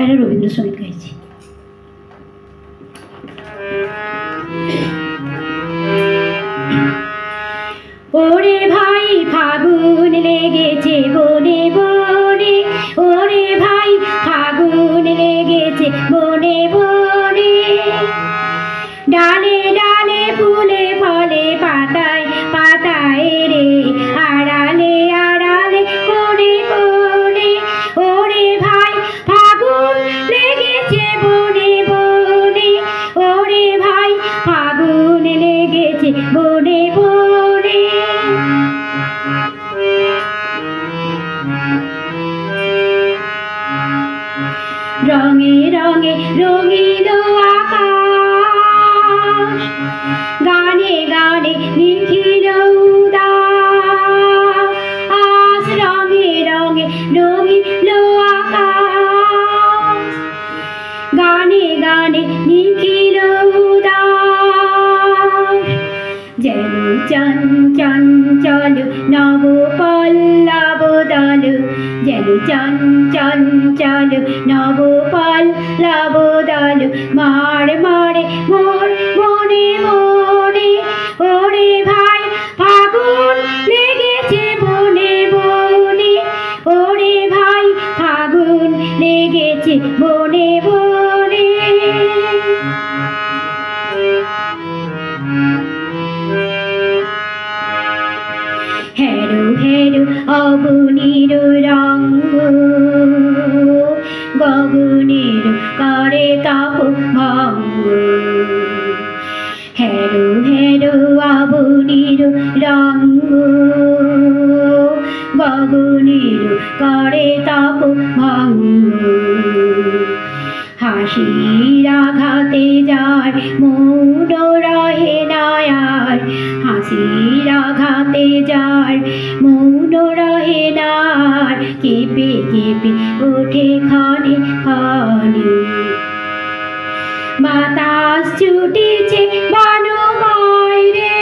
একটা রবীন্দ্রসঙ্গীত গাইছি। ওরে ভাই ফাগুন লেগেছে বনে বনে, ওরে ভাই ফাগুন লেগেছে বনে বনে, ডালে ডালে ফুলে ফলে পাতায় পাতায় রে, আড়ালে আড়ালে কোণে কোণে, ওরে ভাই ফাগুন লেগেছে বনে বনে, ওরে ভাই ফাগুন লেগেছে বনে বনে। রঙে রঙে রঙিন আকাশ, গানে গানে নিখিল উদাস, রঙে রঙে রঙিন আকাশ, গানে গানে নিখিল উদাস, যেন চঞ্চল নব পল্লব দল, যেন চঞ্চল নব পল্লব দল, মার মারে মোর মনে মনে, ওরে ভাই ফাগুন লেগেছে বনে বনে, ওরে ভাই ফাগুন লেগেছে বনে বনে। হেরো হেরো অবনীর রঙ্গ, গগনের করে তাপ ভঙ্গ, হেরো হেরো অবনীর রঙ্গ, গগনের করে তাপ ভঙ্গ, হাসির আঘাতে যার মন রহে না আর, হাসির আঘাতে যার মন রহে না আর, কেঁপে কেঁপে ওঠে ক্ষণে ক্ষণে, বাতাস ছুটেছে বনময় রে,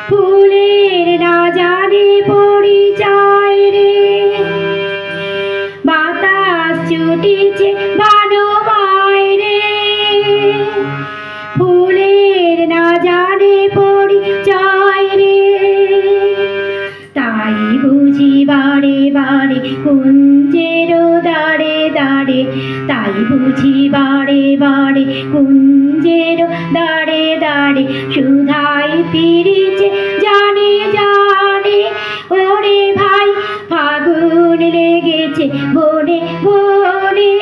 ফুলের না জানে পরিচয় রে, বাতাস ছুটেছে বনময় রে, ফুলের না জানে পরিচয় রে, তাই বুঝি বারে বারে কুঞ্জের দাঁড়ে দাঁড়ে, তাই বুঝি বারে বারে কুঞ্জের দাঁড়ে দাঁড়ে, সুধাই ফিরেছে জানে জানে, ওরে ভাই ফাগুন লেগেছে বনে বনে,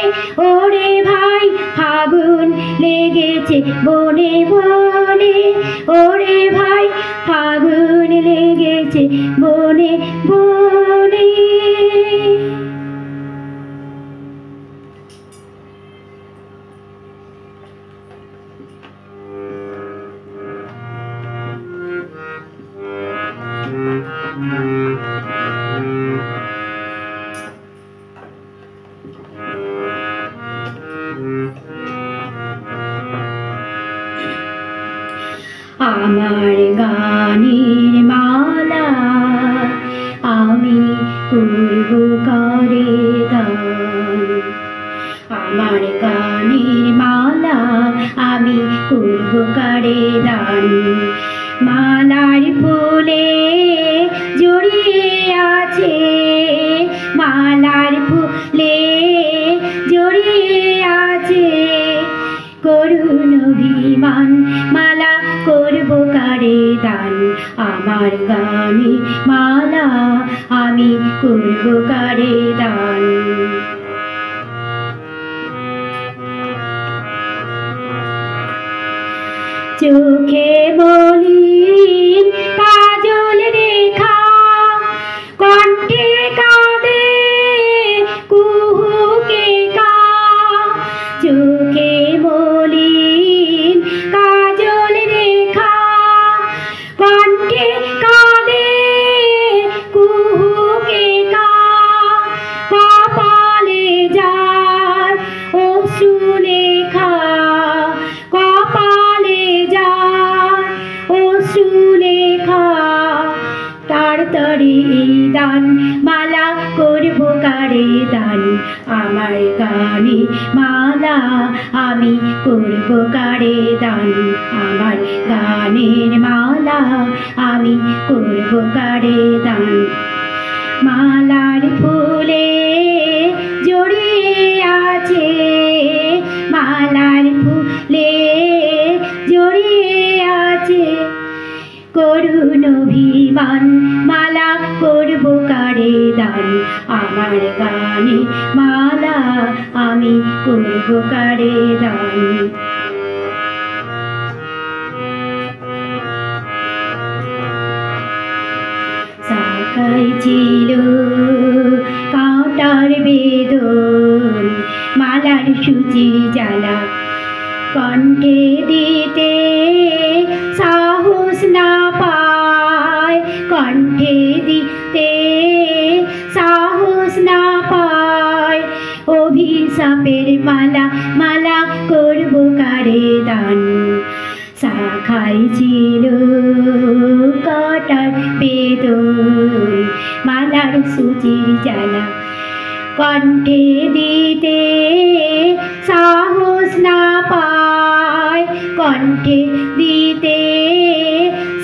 ওরে ভাই ফাগুন লেগেছে বনে বনে, ওরে ভাই ফাগুন লেগেছে বনে বনে। আমার গানের মালা আমি করব কারে দান, আমার গানের মালা আমি করব কারে দান, মালার ফুলে জড়িয়ে আছে, মালার ফুলে জড়িয়ে আছে করুণ অভিমান, মালা করব কারে দান, আমার গানে মালা আমি করব কারে দান। চোখে মলিন কাজল রেখা, কণ্ঠে কাঁদে কুহুকে কা, চোখে মলিন কাজল রেখা, কণ্ঠে কাঁদে কুহুকে কা, কপালে যার অশ্রু লেখা, কপালে যার অশ্রু লেখা, তার তরে দান মালা করব কারে দান, আমার গানে মালা আমি করব কারে দান আমার গানের মালা আমি করব কারে দান মালার ফুলে জড়িয়ে আছে মালার ফুলে জড়িয়ে আছে করুণ অভিমান মালা করব কারে দান আমার গানে মালা আমি করব কারে দান শাখায় ছিল কাঁটার বেদন মালার সূচির জ্বালা কণ্ঠে দিতে সাহস না পায় কণ্ঠে দিতে সাহস না পায় অভিশাপের মালা মালা করব কারে দান শাখায় ছিল কাঁটার বেদন মালার সূচির জ্বালা কণ্ঠে দিতে সাহস না পায় কণ্ঠে দিতে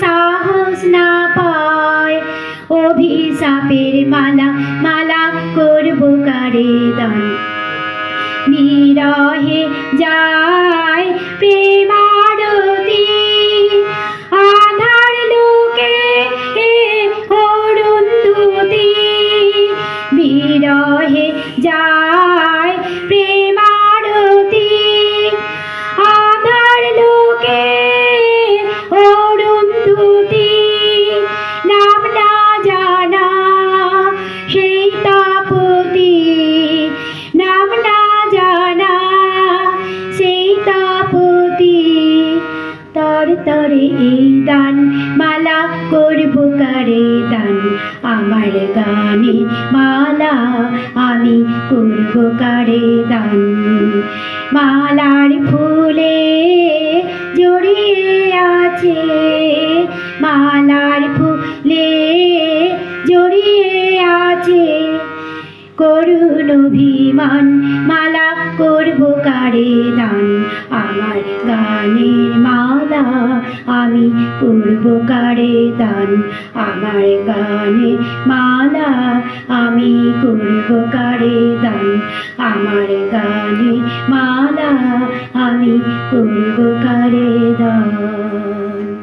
সাহস না পায় অভিশাপের মালা মালা করব কারে দান বিরহে যায় প্রেমারতি আধার লোকে অরুন্ধতি বিরহে যায় প্রেমারতি আধার লোকে অরুন্ধতি নাম না জানা সেই তাপতি নাম না জানা সেই তাপতি তর তরে এই দান মালা করব কারে দান আমার গানে মালা আমি করব কারে দান মালার ফুলে জড়িয়ে আছে মালার ফুলে জড়িয়ে আছে করুণ অভিমান মালা করব কারে দান আমার গানের মালা আমি করব কারে দান আমার গানে মালা আমি করব কারে দান আমার গানে মালা আমি করব কারে দান।